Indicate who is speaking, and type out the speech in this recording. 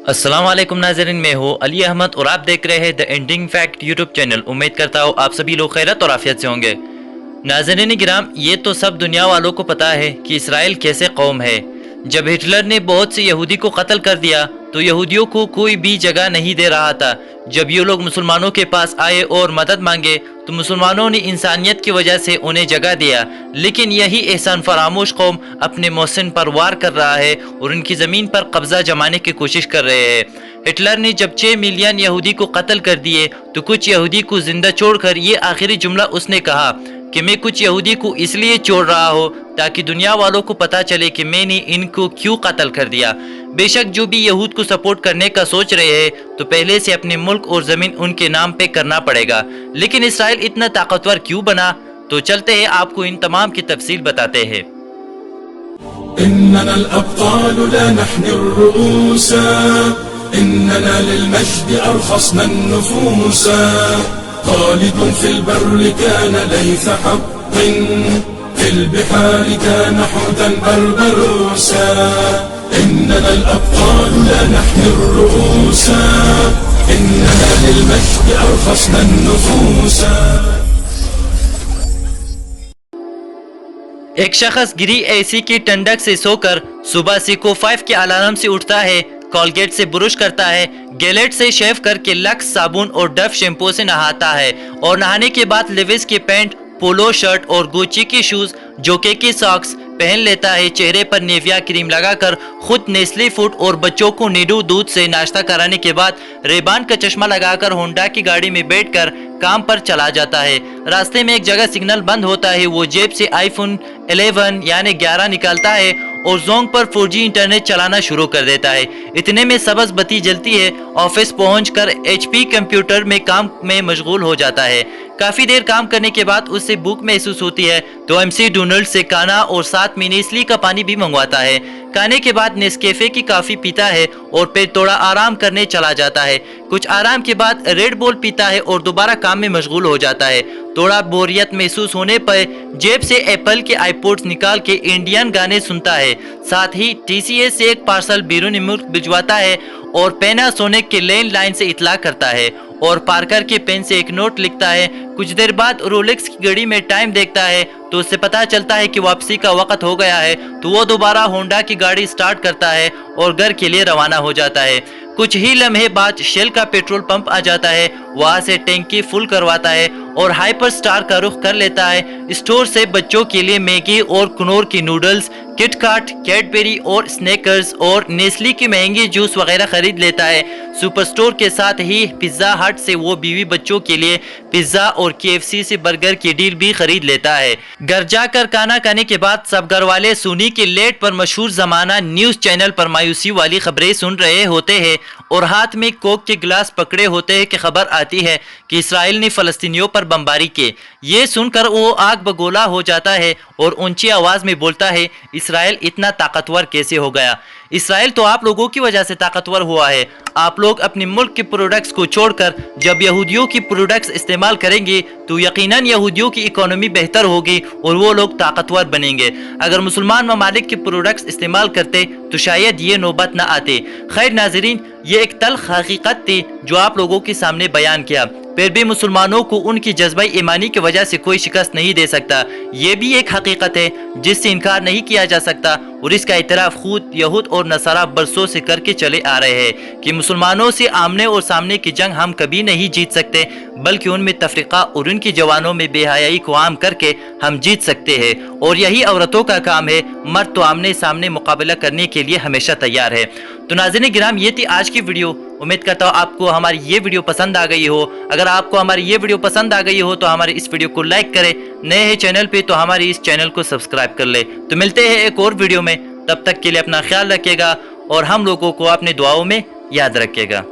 Speaker 1: अस्सलाम वालेकुम नाज़रीन, मैं हूँ अली अहमद और आप देख रहे हैं the ending fact YouTube channel. उम्मीद करता हूँ आप सभी लोग खैरियत और आफियत से होंगे। नाज़रीन गिराम, ये तो सब दुनिया वालों को पता है कि इसराइल कैसे कौम है। जब हिटलर ने बहुत से यहूदी को कत्ल कर दिया तो यहूदियों को कोई भी जगह नहीं दे रहा था। जब ये लोग मुसलमानों के पास आए और मदद मांगे तो मुसलमानों ने इंसानियत की वजह से उन्हें जगह दिया, लेकिन यही एहसान फरामोश कौम अपने मोहसिन पर वार कर रहा है और उनकी ज़मीन पर कब्जा जमाने की कोशिश कर रहे हैं। हिटलर ने जब 6 मिलियन यहूदी को कत्ल कर दिए तो कुछ यहूदी को जिंदा छोड़कर ये आखिरी जुमला उसने कहा कि मैं कुछ यहूदी को इसलिए छोड़ रहा हूँ ताकि दुनिया वालों को पता चले कि मैंने इनको क्यों कत्ल कर दिया। बेशक जो भी यहूद को सपोर्ट करने का सोच रहे हैं तो पहले से अपने मुल्क और ज़मीन उनके नाम पे करना पड़ेगा। लेकिन इसराइल इतना ताकतवर क्यों बना, तो चलते हैं आपको इन तमाम की तफसील बताते हैं।
Speaker 2: في البحار كان حوتا بربروسا إننا الأبطال لا نحمي الرؤوسا إننا للمجد أرخصنا النفوسا।
Speaker 1: एक शख्स गिरी एसी की ठंडक से सोकर सुबह सिको 5 के अलार्म से उठता है, कॉलगेट से ब्रश करता है, गैलेट से शेव करके लक्स साबुन और डव शैम्पू से नहाता है और नहाने के बाद लेविस की पैंट, पोलो शर्ट और गुची की शूज, जोके की सॉक्स पहन लेता है। चेहरे पर नेविया क्रीम लगाकर खुद नेस्ले फूड और बच्चों को नीडू दूध से नाश्ता कराने के बाद रेबान का चश्मा लगाकर होंडा की गाड़ी में बैठकर काम पर चला जाता है। रास्ते में एक जगह सिग्नल बंद होता है, वो जेब से आईफोन 11 यानी 11 निकालता है और जोंग पर 4G इंटरनेट चलाना शुरू कर देता है। इतने में सब्ज बत्ती जलती है। ऑफिस पहुंचकर HP कंप्यूटर में काम में मशगूल हो जाता है। काफी देर काम करने के बाद उससे भूख महसूस होती है तो MC डोनाल्ड से खाना और साथ में नेस्ले का पानी भी मंगवाता है। खाने के बाद नेस्कैफे की कॉफी पीता है और फिर थोड़ा आराम करने चला जाता है। कुछ आराम के बाद रेड बुल पीता है और दोबारा काम में मशगूल हो जाता है। थोड़ा बोरियत महसूस होने पर जेब से एप्पल के आईपॉड्स निकाल के इंडियन गाने सुनता है। साथ ही TCS से एक पार्सल बैरून मुल्क भिजवाता है और पैनासोनिक के लैंडलाइन से इतला करता है और पार्कर के पेन से एक नोट लिखता है। कुछ देर बाद रोलेक्स की घड़ी में टाइम देखता है तो उससे पता चलता है कि वापसी का वक्त हो गया है, तो वो दोबारा होंडा की गाड़ी स्टार्ट करता है और घर के लिए रवाना हो जाता है। कुछ ही लम्हे बाद शेल का पेट्रोल पंप आ जाता है, वहां से टैंकी फुल करवाता है और हाइपर स्टार का रुख कर लेता है। स्टोर से बच्चों के लिए मैगी और कुनोर की नूडल्स, किटकैट, कैडबेरी और स्नैकर्स और नेस्ले की महंगी जूस वगैरह खरीद लेता है। सुपर स्टोर के साथ ही पिज्जा हट से वो बीवी बच्चों के लिए पिज्जा और KFC से बर्गर की डील भी खरीद लेता है। घर जाकर खाना खाने के बाद सब घर वाले सुनी के लेट पर मशहूर जमाना न्यूज चैनल पर मायूसी वाली खबरें सुन रहे होते हैं और हाथ में कोक के गिलास पकड़े होते हैं कि खबर आती है कि इसराइल ने फलस्तीनियों पर बमबारी की। ये सुनकर वो आग बगोला हो जाता है और ऊंची आवाज में बोलता है, इसराइल इतना ताकतवर कैसे हो गया? इसराइल तो आप लोगों की वजह से ताकतवर हुआ है। आप लोग अपने मुल्क के प्रोडक्ट्स को छोड़कर जब यहूदियों की प्रोडक्ट्स इस्तेमाल करेंगे तो यकीनन यहूदियों की इकोनॉमी बेहतर होगी और वो लोग ताकतवर बनेंगे। अगर मुसलमान ममालिक के प्रोडक्ट्स इस्तेमाल करते तो शायद ये नौबत न आते। खैर नाजरीन, ये एक तल्ख हकीकत थी जो आप लोगों के सामने बयान किया। फिर भी मुसलमानों को उनकी जज्बा ईमानी की वजह से कोई शिकस्त नहीं दे सकता। ये भी एक हकीकत है जिससे इनकार नहीं किया जा सकता और इसका इतराफ खुद यहूद और नसारा बरसों से करके चले आ रहे हैं कि मुसलमानों से आमने और सामने की जंग हम कभी नहीं जीत सकते, बल्कि उनमें तफरीका और उनकी जवानों में बेहयाई को आम करके हम जीत सकते हैं। और यही औरतों का काम है। मर्द तो आमने सामने मुकाबला करने के लिए हमेशा तैयार है। तो नाज़रीन गिराम, ये थी आज की वीडियो। उम्मीद करता हूँ आपको हमारी ये वीडियो पसंद आ गई हो। अगर आपको हमारी ये वीडियो पसंद आ गई हो तो हमारे इस वीडियो को लाइक करें। नए हैं चैनल पे तो हमारे इस चैनल को सब्सक्राइब कर ले। तो मिलते हैं एक और वीडियो में, तब तक के लिए अपना ख्याल रखिएगा और हम लोगों को अपने दुआओं में याद रखिएगा।